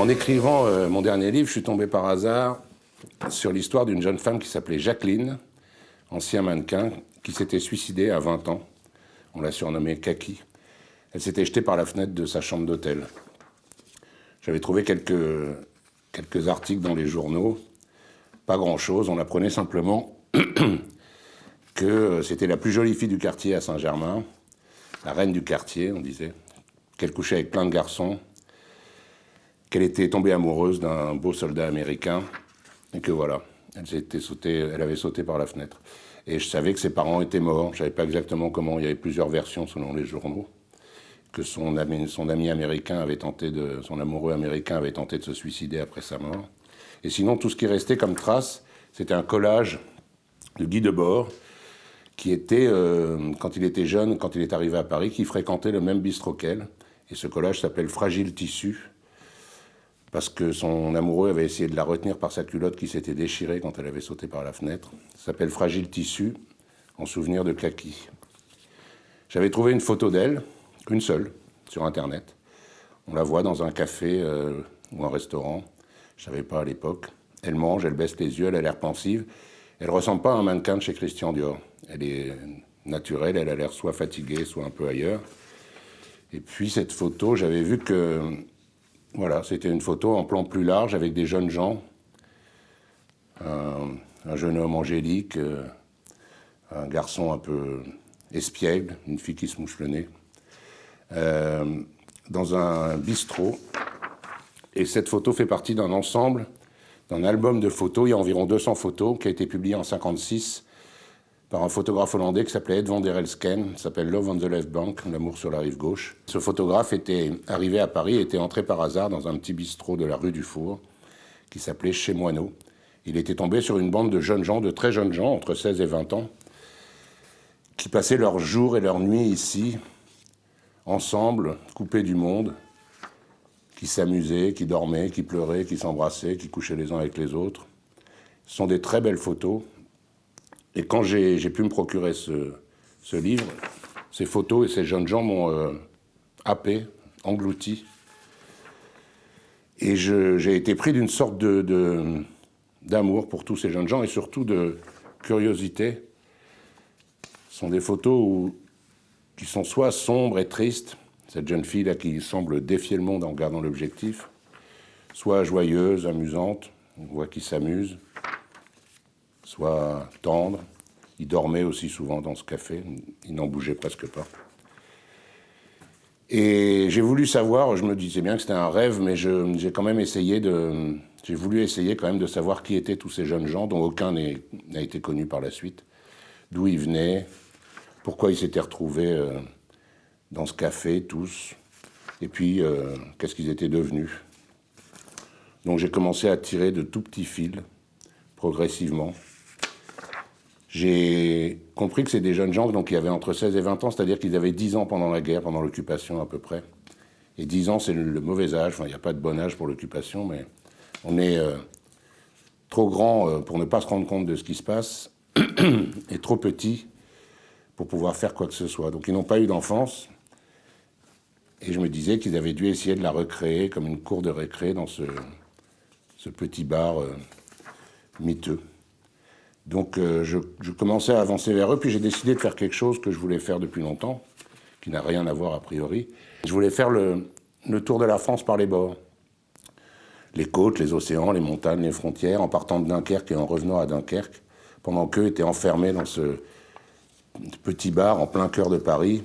En écrivant mon dernier livre, je suis tombé par hasard sur l'histoire d'une jeune femme qui s'appelait Jacqueline, ancien mannequin, qui s'était suicidée à 20 ans. On l'a surnommée Kaki. Elle s'était jetée par la fenêtre de sa chambre d'hôtel. J'avais trouvé quelques articles dans les journaux, pas grand-chose. On apprenait simplement que c'était la plus jolie fille du quartier à Saint-Germain, la reine du quartier, on disait, qu'elle couchait avec plein de garçons, qu'elle était tombée amoureuse d'un beau soldat américain, et que voilà, elle avait sauté par la fenêtre. Et je savais que ses parents étaient morts, je ne savais pas exactement comment, il y avait plusieurs versions selon les journaux, que son ami américain avait son amoureux américain avait tenté de se suicider après sa mort. Et sinon, tout ce qui restait comme trace, c'était un collage de Guy Debord, qui était, quand il était jeune, quand il est arrivé à Paris, qui fréquentait le même bistrot qu'elle. Et ce collage s'appelle Fragile Tissu, parce que son amoureux avait essayé de la retenir par sa culotte qui s'était déchirée quand elle avait sauté par la fenêtre. Ça s'appelle Fragile Tissu, en souvenir de Kaki. J'avais trouvé une photo d'elle, une seule, sur Internet. On la voit dans un café ou un restaurant, je ne savais pas à l'époque. Elle mange, elle baisse les yeux, elle a l'air pensive. Elle ne ressemble pas à un mannequin de chez Christian Dior. Elle est naturelle, elle a l'air soit fatiguée, soit un peu ailleurs. Et puis cette photo, j'avais vu que, voilà, c'était une photo en plan plus large avec des jeunes gens. Un jeune homme angélique, un garçon un peu espiègle, une fille qui se mouche le nez, dans un bistrot. Et cette photo fait partie d'un ensemble, d'un album de photos. Il y a environ 200 photos qui a été publié en 1956 par un photographe hollandais qui s'appelait Ed van der Elsken, qui s'appelle Love on the Left Bank, l'amour sur la rive gauche. Ce photographe était arrivé à Paris, était entré par hasard dans un petit bistrot de la rue du Four, qui s'appelait Chez Moineau. Il était tombé sur une bande de jeunes gens, de très jeunes gens, entre 16 et 20 ans, qui passaient leurs jours et leurs nuits ici, ensemble, coupés du monde, qui s'amusaient, qui dormaient, qui pleuraient, qui s'embrassaient, qui couchaient les uns avec les autres. Ce sont des très belles photos. Et quand j'ai pu me procurer ce livre, ces photos et ces jeunes gens m'ont happé, englouti. Et j'ai été pris d'une sorte d'amour pour tous ces jeunes gens et surtout de curiosité. Ce sont des photos qui sont soit sombres et tristes, cette jeune fille-là qui semble défier le monde en regardant l'objectif, soit joyeuse, amusante, on voit qu'il s'amuse, soit tendre. Il dormait aussi souvent dans ce café, il n'en bougeait presque pas. Et j'ai voulu savoir, je me disais bien que c'était un rêve, mais j'ai quand même j'ai voulu essayer quand même de savoir qui étaient tous ces jeunes gens, dont aucun n'a été connu par la suite, d'où ils venaient, pourquoi ils s'étaient retrouvés dans ce café, tous, et puis qu'est-ce qu'ils étaient devenus. Donc j'ai commencé à tirer de tout petits fils, progressivement. J'ai compris que c'est des jeunes gens donc, qui avaient entre 16 et 20 ans, c'est-à-dire qu'ils avaient 10 ans pendant la guerre, pendant l'occupation à peu près. Et 10 ans, c'est le mauvais âge, enfin, il n'y a pas de bon âge pour l'occupation, mais on est trop grand pour ne pas se rendre compte de ce qui se passe, et trop petit pour pouvoir faire quoi que ce soit. Donc ils n'ont pas eu d'enfance, et je me disais qu'ils avaient dû essayer de la recréer comme une cour de récré dans ce petit bar miteux. Donc je commençais à avancer vers eux, puis j'ai décidé de faire quelque chose que je voulais faire depuis longtemps, qui n'a rien à voir a priori. Je voulais faire le tour de la France par les bords. Les côtes, les océans, les montagnes, les frontières, en partant de Dunkerque et en revenant à Dunkerque, pendant qu'eux étaient enfermés dans ce petit bar en plein cœur de Paris.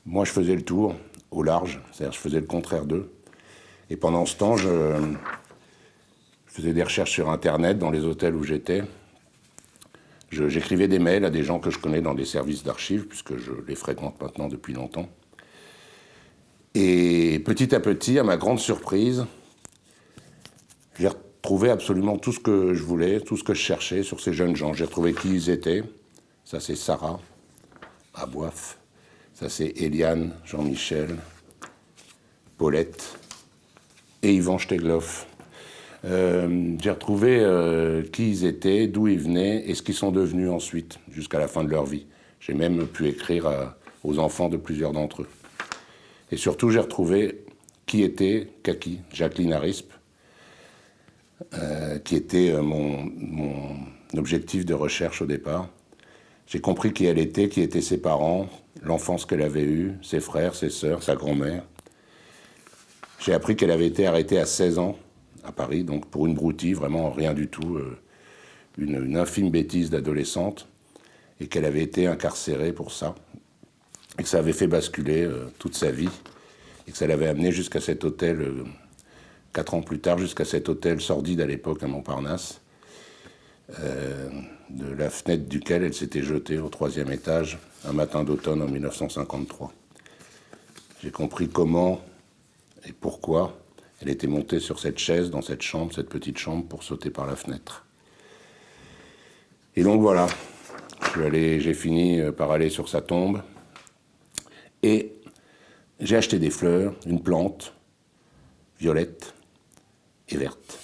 Moi, je faisais le tour au large, c'est-à-dire je faisais le contraire d'eux. Et pendant ce temps, je faisais des recherches sur Internet, dans les hôtels où j'étais. J'écrivais des mails à des gens que je connais dans des services d'archives, puisque je les fréquente maintenant depuis longtemps. Et petit à petit, à ma grande surprise, j'ai retrouvé absolument tout ce que je voulais, tout ce que je cherchais sur ces jeunes gens. J'ai retrouvé qui ils étaient. Ça, c'est Sarah Aboif. Ça, c'est Eliane, Jean-Michel, Paulette et Yvan Stegloff. J'ai retrouvé qui ils étaient, d'où ils venaient et ce qu'ils sont devenus ensuite, jusqu'à la fin de leur vie. J'ai même pu écrire aux enfants de plusieurs d'entre eux. Et surtout, j'ai retrouvé qui était Kaki, Jacqueline Arispe, qui était mon objectif de recherche au départ. J'ai compris qui elle était, qui étaient ses parents, l'enfance qu'elle avait eue, ses frères, ses sœurs, sa grand-mère. J'ai appris qu'elle avait été arrêtée à 16 ans à Paris, donc pour une broutille, vraiment rien du tout, une infime bêtise d'adolescente, et qu'elle avait été incarcérée pour ça, et que ça avait fait basculer toute sa vie, et que ça l'avait amenée jusqu'à cet hôtel, 4 ans plus tard, jusqu'à cet hôtel sordide à l'époque à Montparnasse, de la fenêtre duquel elle s'était jetée au 3e étage un matin d'automne en 1953. J'ai compris comment et pourquoi elle était montée sur cette chaise dans cette chambre, cette petite chambre, pour sauter par la fenêtre. Et donc voilà, j'ai fini par aller sur sa tombe et j'ai acheté des fleurs, une plante, violette et verte.